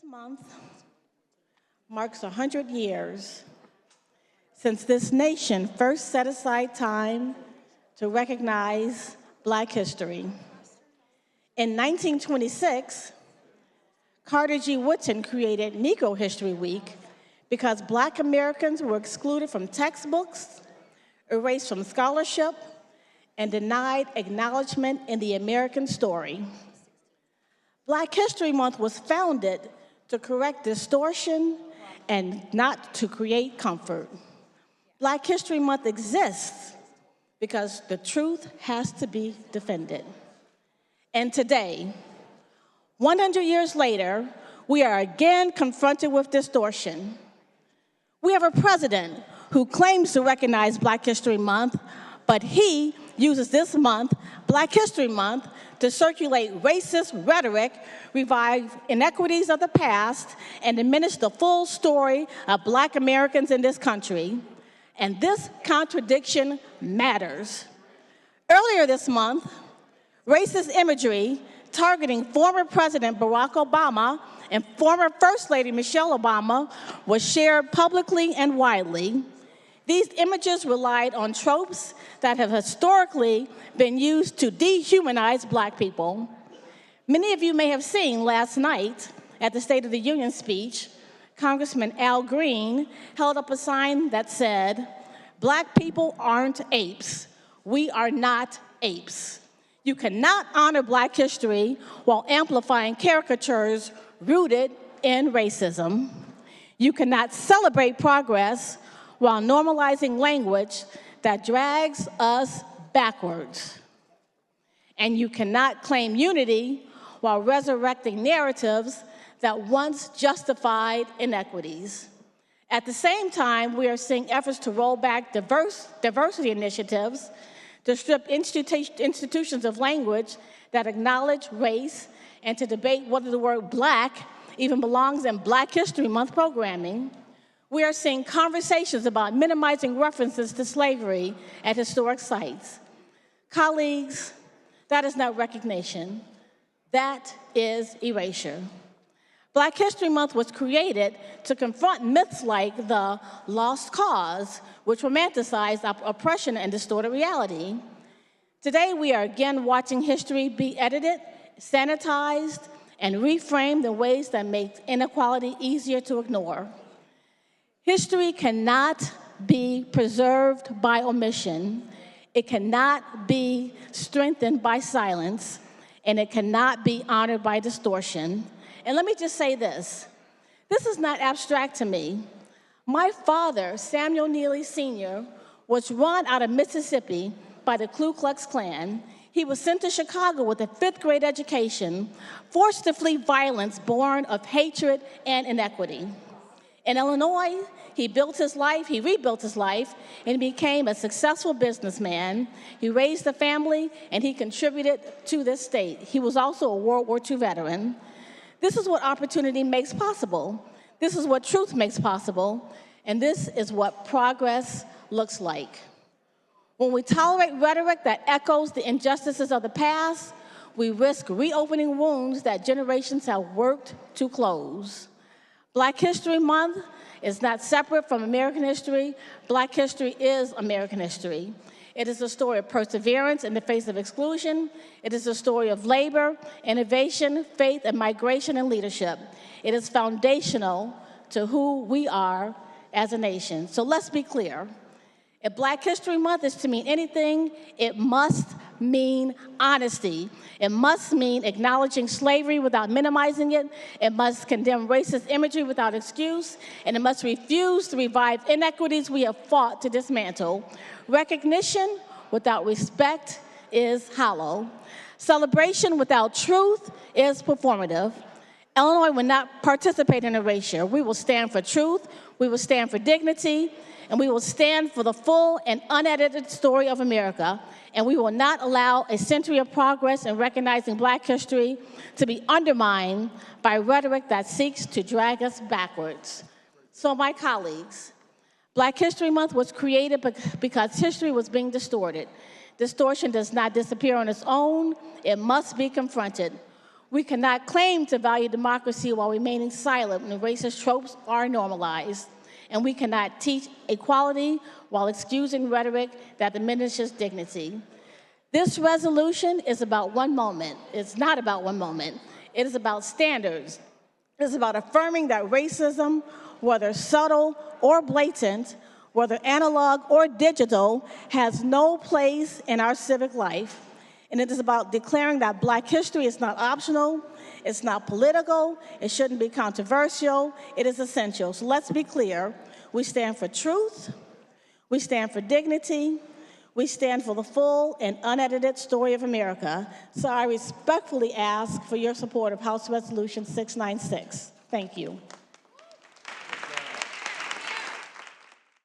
month marks 100 years since this nation first set aside time to recognize Black history. In 1926, Carter G. Woodson created Negro History Week because Black Americans were excluded from textbooks, erased from scholarship, and denied acknowledgment in the American story. Black History Month was founded to correct distortion and not to create comfort. Black History Month exists because the truth has to be defended. And today, 100 years later, we are again confronted with distortion. We have a president who claims to recognize Black History Month, but he uses this month, Black History Month, to circulate racist rhetoric, revive inequities of the past, and diminish the full story of Black Americans in this country. And this contradiction matters. Earlier this month, racist imagery targeting former President Barack Obama and former First Lady Michelle Obama was shared publicly and widely. These images relied on tropes that have historically been used to dehumanize Black people. Many of you may have seen last night at the State of the Union speech, Congressman Al Green held up a sign that said, "Black people aren't apes. We are not apes." You cannot honor Black history while amplifying caricatures rooted in racism. You cannot celebrate progress while normalizing language that drags us backwards. And you cannot claim unity while resurrecting narratives that once justified inequities. At the same time, we are seeing efforts to roll back diversity initiatives to strip institutions of language that acknowledge race and to debate whether the word Black even belongs in Black History Month programming. We are seeing conversations about minimizing references to slavery at historic sites. Colleagues, that is not recognition. That is erasure. Black History Month was created to confront myths like the lost cause, which romanticize oppression and distorted reality. Today, we are again watching history be edited, sanitized, and reframed in ways that make inequality easier to ignore. History cannot be preserved by omission. It cannot be strengthened by silence, and it cannot be honored by distortion. And let me just say this. This is not abstract to me. My father, Samuel Neely Sr., was run out of Mississippi by the Ku Klux Klan. He was sent to Chicago with a fifth-grade education, forced to flee violence born of hatred and inequity. In Illinois, he rebuilt his life, and became a successful businessman. He raised a family, and he contributed to this state. He was also a World War II veteran. This is what opportunity makes possible. This is what truth makes possible, and this is what progress looks like. When we tolerate rhetoric that echoes the injustices of the past, we risk reopening wounds that generations have worked to close. Black History Month is not separate from American history. Black history is American history. It is a story of perseverance in the face of exclusion. It is a story of labor, innovation, faith, and migration and leadership. It is foundational to who we are as a nation. So let's be clear. If Black History Month is to mean anything, it must mean honesty. It must mean acknowledging slavery without minimizing it. It must condemn racist imagery without excuse. And it must refuse to revive inequities we have fought to dismantle. Recognition without respect is hollow. Celebration without truth is performative. Illinois will not participate in erasure. We will stand for truth, we will stand for dignity, and we will stand for the full and unedited story of America. And we will not allow a century of progress in recognizing Black history to be undermined by rhetoric that seeks to drag us backwards. So my colleagues, Black History Month was created because history was being distorted. Distortion does not disappear on its own. It must be confronted. We cannot claim to value democracy while remaining silent when racist tropes are normalized. And we cannot teach equality while excusing rhetoric that diminishes dignity. This resolution is about one moment. It's not about one moment. It is about standards. It is about affirming that racism, whether subtle or blatant, whether analog or digital, has no place in our civic life. And it is about declaring that Black history is not optional, it's not political, it shouldn't be controversial, it is essential. So let's be clear. We stand for truth, we stand for dignity, we stand for the full and unedited story of America. So I respectfully ask for your support of House Resolution 696. Thank you.